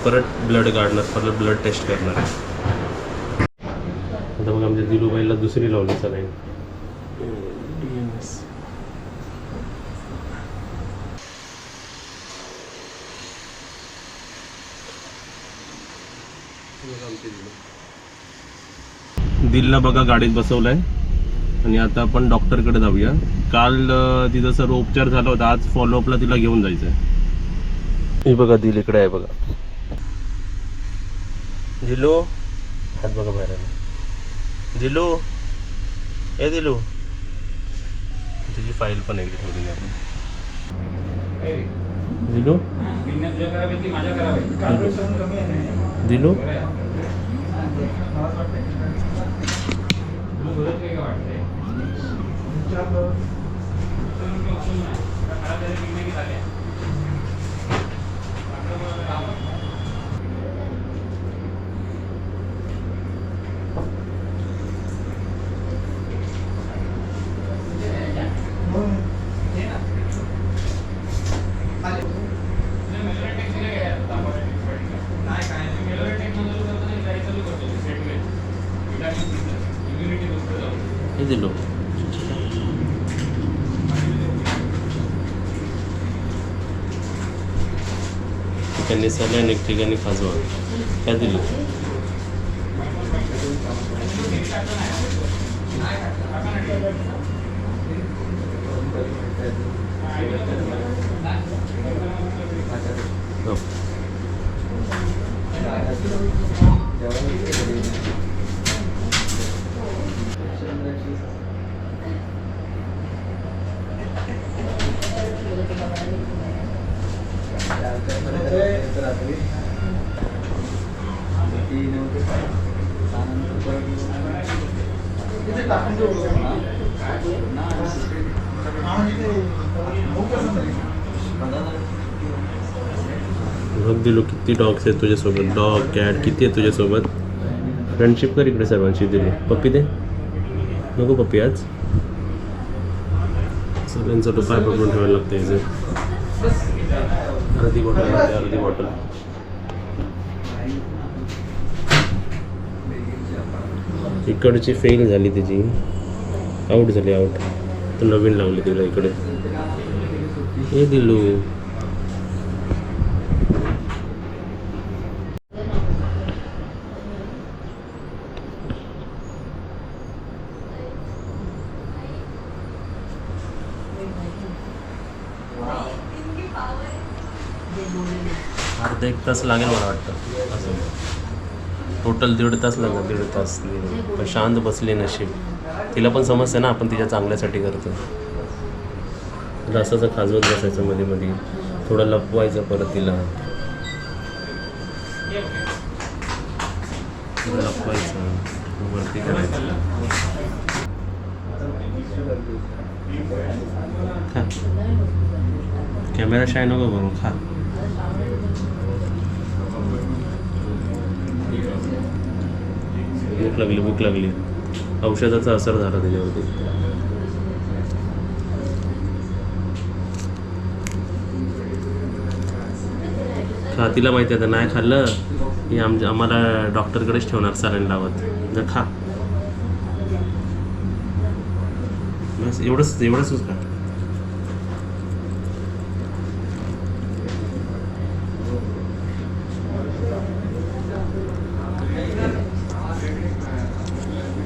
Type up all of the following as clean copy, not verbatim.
परत ब्लड काढणार, परत ब्लड टेस्ट करणार. आता मग आमच्या दिलूबाईला दुसरी लावली सलाईन. दिलला बघा गाडीत बसवलंय आणि आता आपण डॉक्टरकडे जाऊया. काल तिचा सर्व उपचार झाला होता, आज फॉलोअपला तिला घेऊन जायचं आहे. हे बघा दिल इकडे आहे बघा. दिलू हात बघा बाहेर आला. दिलू ए दिलू, तिची फाईल पण आहे ठेवली आपण. दिलू दिलू हे दिलो. ठिकाणी सलाईन, एक ठिकाणी खाजवा. काय दिलं? बघ दिलो, किती डॉग्स आहेत तुझ्यासोबत. डॉग कॅट किती आहेत तुझ्यासोबत. फ्रेंडशिप कर इकडे सर्वांशी. दिलो पप्पी दे. नको पप्पी आज. सगळ्यांचा तो पाय पकडून ठेवायला लागतं. इथे अर्धी बॉटल लागते, अर्धी बॉटल. इकडची फेल झाली त्याची, आऊट झाली, आऊट. तर नवीन लावली तिला इकडे. हे दिलू अर्धा एक तास लागेल मला वाटतं. असं टोटल 1.5 तास लागला. 1.5 तास. पण शांत बसली नशीब. तिला पण समजते ना आपण तिच्या चांगल्यासाठी करतो. तिला असं खाजवत बसायचं मध्ये मध्ये, थोडं लपवायचं परत तिला लपवायचं, वरती करायचं. खा. कॅमेरा शाय नको करू. खा. भूक लागली, भूक लागली. औषधाचा असर झाला त्याच्यावरती. खा. तिला माहिती आहे नाही खाल्लं की आम्हाला डॉक्टरकडेच ठेवणार सलाईन लावत. जर खा. बस एवढंच का.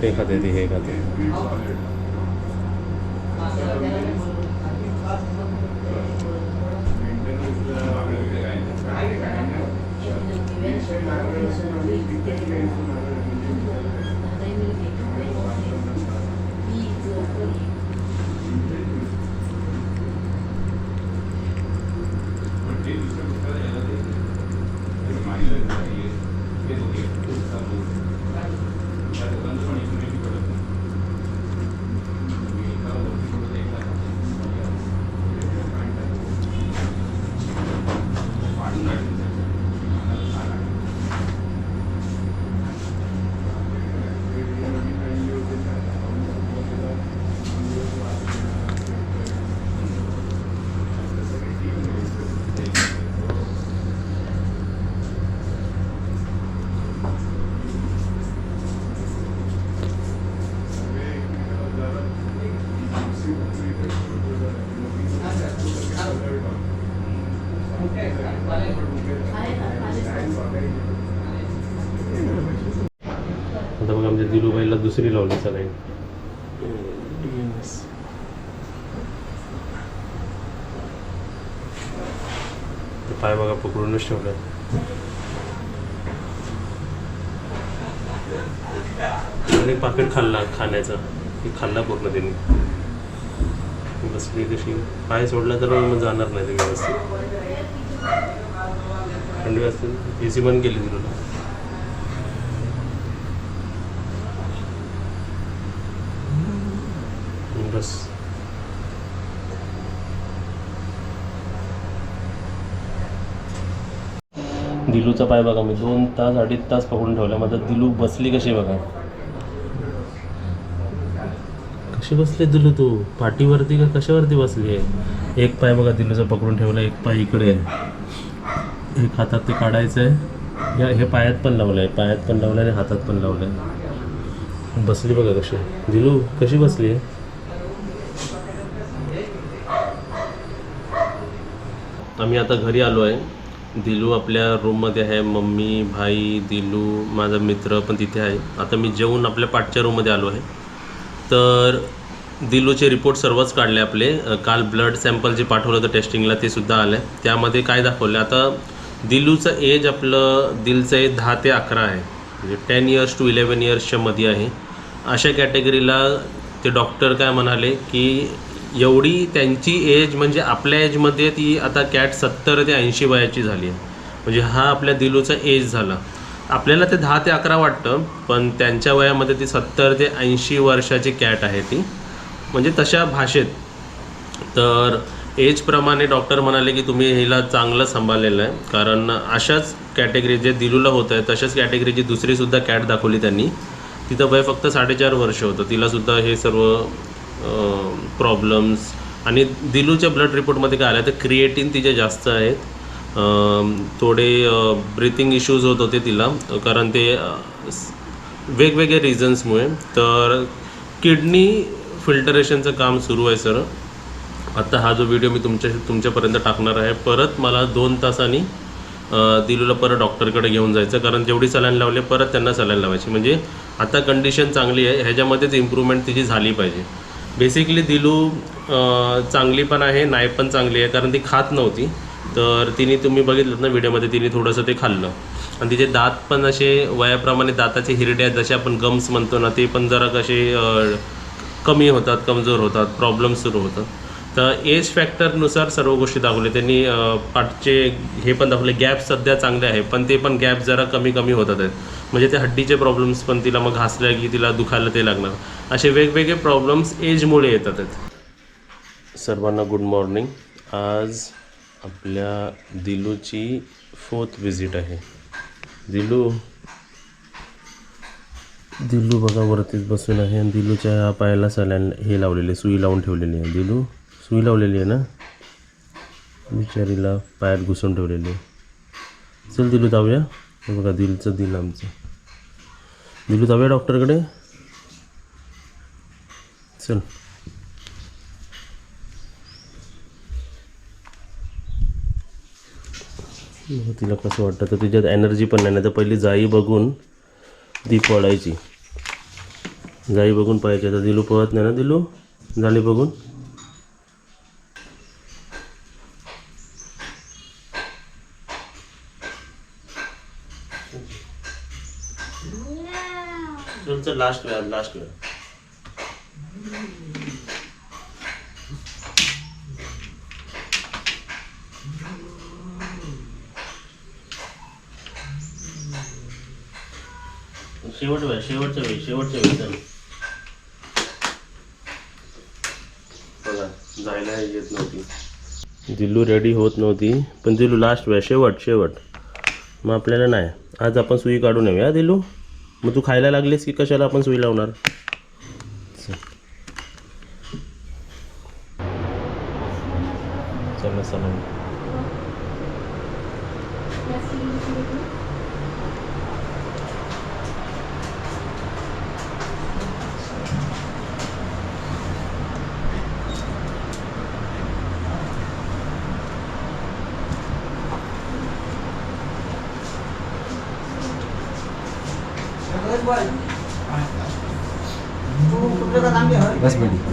हे खाते ती, हे खाते. आता बघा आमच्या दिलूबाईला दुसरी लावली सलाईन. पाय बघा पकडूनच ठेवलं. एक पाकिट खाल्ला खाण्याचा, की खाल्ला पूर्ण त्यांनी. बसली कशी, पाय सोडला तर मग जाणार नाही ते व्यवस्थित. थंडी वाजते, AC बंद केली दिलूला. बस दिलूचा पाय बघा, मी 2 तास 2.5 तास पकडून ठेवला. माझा दिलू बसली कशी बघा, कशी बसले दिलू, तू पाठीवरती का कशावरती बसली आहे. एक पाय बघा दिलूचा पकडून ठेवला, एक पाय इकडे आहे, एक हातात ते काढायचं आहे. हे पायात पण लावलं आहे, पायात पण लावलं आहे आणि हातात पण लावलं आहे. बसली बघा कशी दिलू, कशी बसली आहे. आम्ही आता घरी आलो आहे. दिलू आपल्या रूममध्ये आहे, मम्मी भाई दिलू माझा मित्र पण तिथे आहे. आता मी जेवून आपल्या पाठच्या रूममध्ये आलो आहे. तर दिलूचे रिपोर्ट सर्वच काढले आपले. काल ब्लड सॅम्पल जे पाठवलं होतं टेस्टिंगला ते सुद्धा आलं आहे. त्यामध्ये काय दाखवलं, आता दिलूचं एज आपलं दिलचं एज 10 ते 11 आहे, म्हणजे 10 इयर्स टू 11 इयर्सच्या मध्ये आहे. अशा कॅटेगरीला ते डॉक्टर काय म्हणाले की एवढी त्यांची एज म्हणजे आपल्या एजमध्ये ती आता कॅट 70 ते 80 वयाची झाली आहे. म्हणजे हा आपल्या दिलूचा एज झाला. आपल्याला ते 10 ते 11 वाटतं, पण त्यांच्या वयामध्ये ती 70 ते 80 वर्षाची कॅट आहे ती, म्हणजे तशा भाषेत. तर एजप्रमाणे डॉक्टर म्हणाले की तुम्ही हिला चांगलं सांभाळलेलं आहे, कारण अशाच कॅटेगरी जे दिलूला होतं आहे तशाच कॅटेगरीची दुसरीसुद्धा कॅट दाखवली त्यांनी. तिथं वय फक्त 4.5 वर्ष होतं, तिलासुद्धा हे सर्व प्रॉब्लेम्स. आणि दिलूच्या ब्लड रिपोर्टमध्ये काय आलं तर क्रिएटिन तिचे जास्त आहेत. थोडे ब्रिथिंग इश्यूज होत होते तिला, कारण ते वेगवेगळे रिझन्समुळे. तर किडनी फिल्टरेशनचं काम सुरू आहे सर. आता हा जो व्हिडिओ मी तुमच्यापर्यंत टाकणार आहे. परत मला 2 तासांनी दिलूला परत डॉक्टरकडे घेऊन जायचं, कारण जेवढी सलाईन लावली परत त्यांना सलाईन लावायची. म्हणजे आता कंडिशन चांगली आहे, ह्याच्यामध्येच इम्प्रूव्हमेंट तिची झाली पाहिजे. बेसिकली दिलू चांगली पण आहे, नाही पण चांगली आहे, कारण ती खात नव्हती. तर तिने, तुम्ही बघितलं ना व्हिडिओमध्ये, तिने थोडंसं ते खाल्लं आणि तिचे दात पण असे वयाप्रमाणे दाताचे हिरड्या जसे आपण गम्स म्हणतो ना, ते पण जरा कसे कमी होतात, कमजोर होतात, प्रॉब्लेम सुरू होतात. तर एज फॅक्टरनुसार सर्व गोष्टी दाखवल्या त्यांनी. पाठचे हे पण दाखवले, गॅप सध्या चांगले आहे, पण ते पण गॅप जरा कमी कमी होतात आहेत. म्हणजे ते हड्डीचे प्रॉब्लेम्स पण तिला मग घासल्या की तिला दुखायला ते लागणार. असे वेगवेगळे प्रॉब्लेम्स एजमुळे येतात आहेत. सर्वांना गुड मॉर्निंग. आज आपल्या दिलूची 4th विजिट आहे. दिलू बघा वरतीच बसून आहे आणि दिलूच्या पायाला सलाईन हे लावलेले, सुई लावून ठेवलेली आहे. दिलू सुई लावलेली आहे ना, बिचारीला पायात घुसून ठेवलेली आहे. चल दिलू जाऊया. हे बघा दिलचं दिल आमचं. दिलू जाऊया डॉक्टरकडे, चल. तिला कसं वाटतं, तर तिच्यात एनर्जी पण नाही. तर पहिली जाई बघून ती पळायची, जाई बघून पळायची. आता दिलू पळत नाही ना. दिलू झाली बघून. चल लास्ट वेळ. शेवटच्या वेळी चल. बघा जायला येत नव्हती दिलू, रेडी होत नव्हती, पण दिलू लास्ट वेळ, शेवट. मग आपल्याला नाही, आज आपण सुई काढून येऊया दिलू. मग तू खायला लागलीस की कशाला आपण सुई लावणार. चला. बस मिनिट.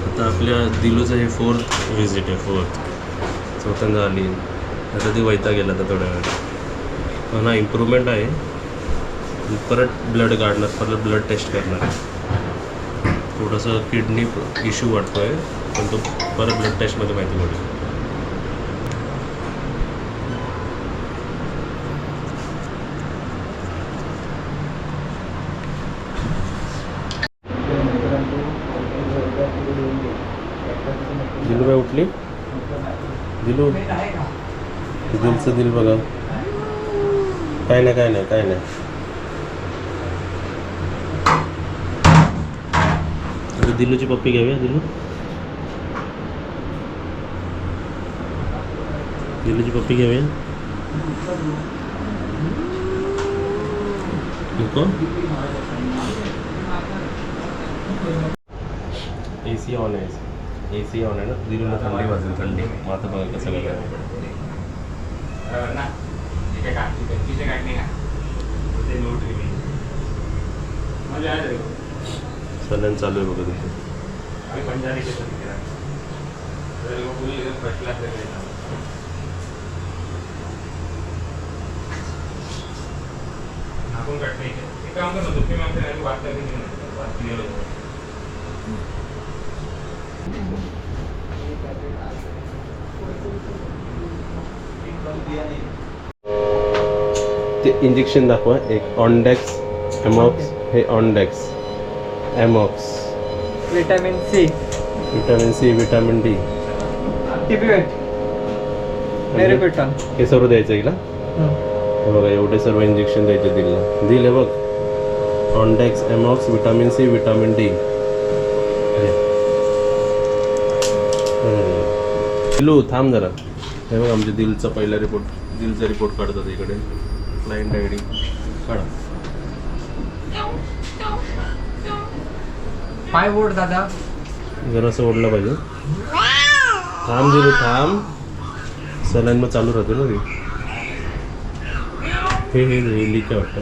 आता आपल्या दिलूचं हे 4th विजिट आहे. 4th चौथ्यांदा आली. आता ती वैता गेला तर थोड्या वेळ पण हा इम्प्रूव्हमेंट आहे. परत ब्लड काढणार, परत ब्लड टेस्ट करणार. थोडंसं किडनी इश्यू वाटतो आहे पण तो परत ब्लड टेस्टमध्ये माहिती पडेल. दिलू काय उठली? दिलू दिलचं दिल बघा. काय नाही काय नाही काय नाही. आता दिलूची पप्पी घ्यावी. दिलूची पप्पी घ्यावी नको. AC ऑन आहे. AC ऑन आहे ना. दिलूला थंडी वाजेल. थंडी मग आता बघा कसं काय. सलन चालू आहे बघा तिथे. ते इंजेक्शन दाखवा. एक ऑनडेक्स एमॉक्स. हे ऑनडेक्स एमॉक्स. Vitamin C, vitamin C, vitamin D, टिबेट, नेरिबिटॉन. हे सर्व द्यायचं हिला. हे बघा एवढे सर्व इंजेक्शन द्यायचे दिलं. दिले बघ. ऑनडेक्स एमॉक्स, विटामिन सी, विटामिन डी. दिलू थांब जरा. हे बघ आमच्या दिलचा पहिला रिपोर्ट. दिलचा रिपोर्ट काढतात इकडे. क्लायंट आय डी काढा. पाय ओढ दादा. जरासं ओढलं पाहिजे. थांब दिलू थांब. सलाईन मग चालू राहते ना ती. हे लिक आहे वाटतं.